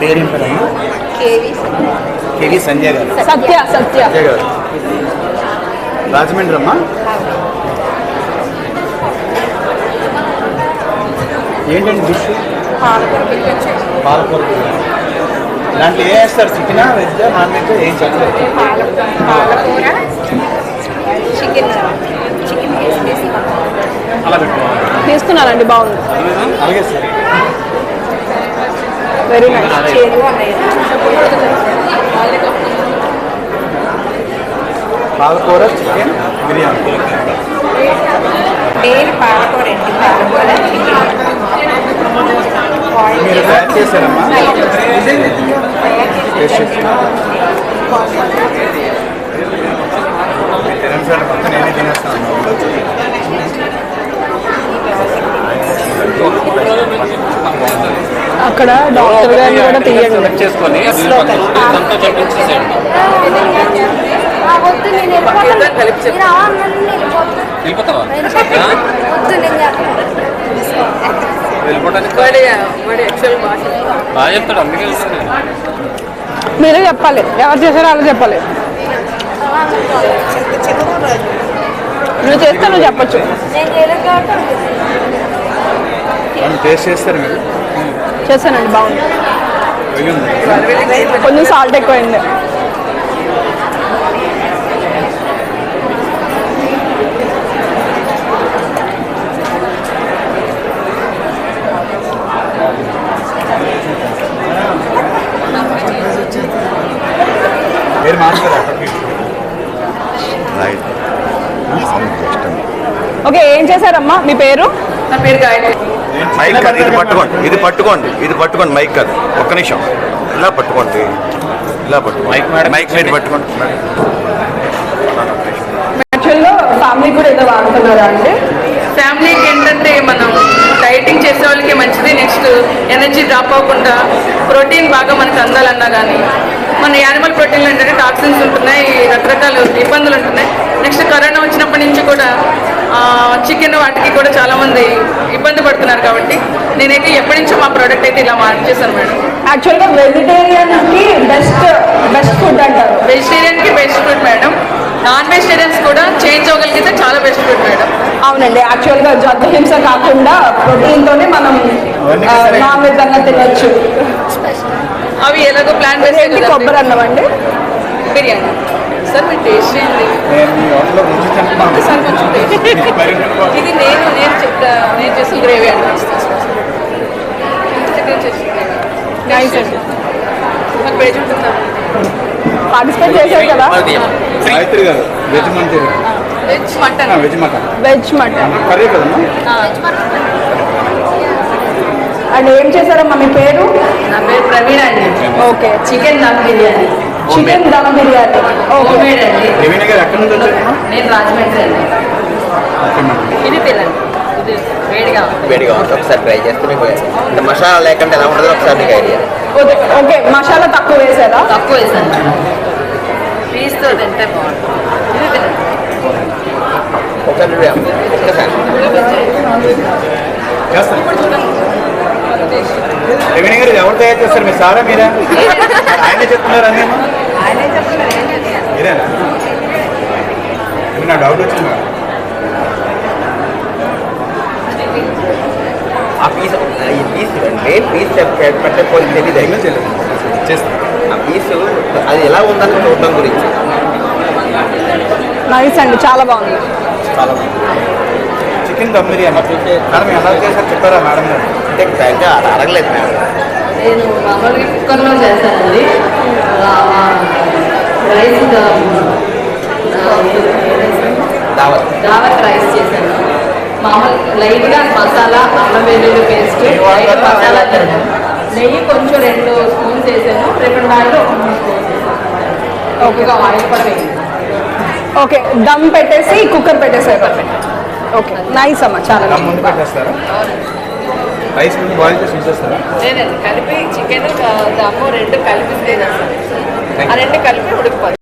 పేరు కేవి సంజయ్ గారు. సత్య గారు రాజమండ్రి అమ్మా. ఏంటండి డిష్? పాలకూర. దాంట్లో ఏ వేస్తారు? చికెనా, వెజ్, నాన్ వెజ్? ఏం చెప్పలేదు. పాలకూర చికెన్ అలా పెట్టుకోవాలి. తీసుకున్నారండి, బాగుంది. అలాగే సార్. Very nice. పాలకూర చికెన్ బిర్యానీ. పాలకూర మీరు తయారు చేశారమ్మా? తినండి సార్, పక్కన నేనే తినేస్తాను. అక్కడ డాక్టర్ గారిని కూడా తీయండి. చేసుకొని బాగా చెప్తాడు, అందుకే మీరే చెప్పాలి, ఎవరు చేశారో అలా చెప్పాలి. నువ్వు చేస్తే నువ్వు చెప్పచ్చు. టేస్ట్ చేస్తారు మీరు? చేస్తానండి, బాగుంది. కొంచెం సాల్ట్ ఎక్కువైంది. మీరు మాట్లాడారు. ఓకే, ఏం చేశారమ్మా? మీ పేరు? నా పేరు గాయత్రి. మైక్ కాదు, ఇది పట్టుకోండి, ఇది పట్టుకోండి మైక్ కాదు, ఒక్క నిమిషం. ఇలా పట్టుకోండి, ఇలా పట్టుకోండి, మైక్ మీద పట్టుకోండి. యాక్చువల్గా ఫ్యామిలీ కూడా ఏదో వాడుతున్నారా అంటే? ఫ్యామిలీకి ఏంటంటే మనం డైటింగ్ చేసే వాళ్ళకి మంచిది. నెక్స్ట్ ఎనర్జీ డ్రాప్ అవ్వకుండా ప్రోటీన్ బాగా మనకు అందాలన్నా కానీ, మన యానిమల్ ప్రోటీన్లు ఏంటంటే టాక్సిన్స్ ఉంటున్నాయి, రకరకాల ఇబ్బందులు ఉంటున్నాయి. నెక్స్ట్ కరోనా వచ్చినప్పటి నుంచి కూడా చికెన్ వాటికి కూడా చాలామంది ఇబ్బంది పడుతున్నారు. కాబట్టి నేనైతే ఎప్పటి నుంచో మా ప్రోడక్ట్ అయితే ఇలా మార్చేసాను మేడం. యాక్చువల్గా వెజిటేరియన్కి బెస్ట్ ఫుడ్ అంటారు. వెజిటేరియన్కి best food madam. Non vegetarians కూడా చేంజ్ అవ్వగలిగితే చాలా బెస్ట్ ఫుడ్ మేడం. అవునండి, యాక్చువల్గా జంతుహింస కాకుండా ప్రోటీన్తోనే మనం నాన్ వెజ్ అన్న తినొచ్చు. అవి ఎలాగో ప్లాన్ ఏంటి కొబ్బరి అన్నం అండి? బిర్యానీ సార్, మీరు టేస్ట్ చేయండి సార్, కొంచెం టేస్ట్. ఇది నేను చేసిన గ్రేవీ అండి. నైస్ అండి. నాకు వెజ్ ఉంటుందా? పార్టిసిపేట్ చేశారు కదా? గాయత్రి గారు veg manchurian. Veg mutton. Veg mutton curry కదమ్మా? అండ్ ఏం చేశారమ్మా? మీ పేరు? నా పేరు ప్రవీణ అండి. Okay, chicken dum biryani. Chicken dum biryani. Okay అండి. ప్రవీణ గారు ఎక్కడి నుంచి వచ్చారమ్మా? నేను రాజమండ్రి అండి. ఇది తినండి, ఇది వేడిగా ఉంటుంది. ఒకసారి ట్రై చేస్తే మీకు అంటే మసాలా లేకుండా ఎలా ఉంటుందో ఒకసారి మీకు ఐడియా. ఓకే, మసాలా తక్కువ వేసారా? తక్కువ వేసాను మేడం. పీస్తో తింటే బాగుంటుంది. ఇది తినండి ఒకసారి ప్రవీణ గారు ఎవరు తయారు చేస్తారు? మీ సారా మీరా? ఆయనే చెప్తున్నారు అన్నీ మీరేనా? నా డౌట్ వచ్చింది మేడం. ఆ పీస్ మెయిన్ పీస్ పెట్టే పోయి తెలియదు చేస్తాను. ఆ పీసు అది ఎలా ఉందని చూడడం గురించి. నైస్ అండి, చాలా బాగుంది. చాలా చికెన్ దమ్ బిర్యానీ మేడం ఎలా చేశారు చెప్పారా మేడం గారు? అంటే అడగలేదు మేడం. నేను మామూలుగా కుక్కర్లో చేశానండి. రైస్ దావత్ రైస్ చేశాను. మామూలు లైట్గా మసాలా, అల్లం వెల్లుల్లి పేస్ట్, లైట్ మసాలా తిన్నాను. నెయ్యి కొంచెం 2 స్పూన్స్ వేసాను. రేపటి దాంట్లో 1 స్పూన్స్ వేసాను. ఓకేగా ఆయిల్ కూడా వేయండి. ఓకే, దమ్ పెట్టేసి కుక్కర్ పెట్టేసారు. ఓకే, నైస్ అమ్మా, చాలా ముందు పెట్టేస్తారా? రైస్ ముందు బాయిల్ చేసి ఉంచేస్తారా? లేదండి, కలిపి చికెన్ దమ్ము 2 కలిపి చేస్తాను. ఆ 2 కలిపి ఉడికిపోతుంది.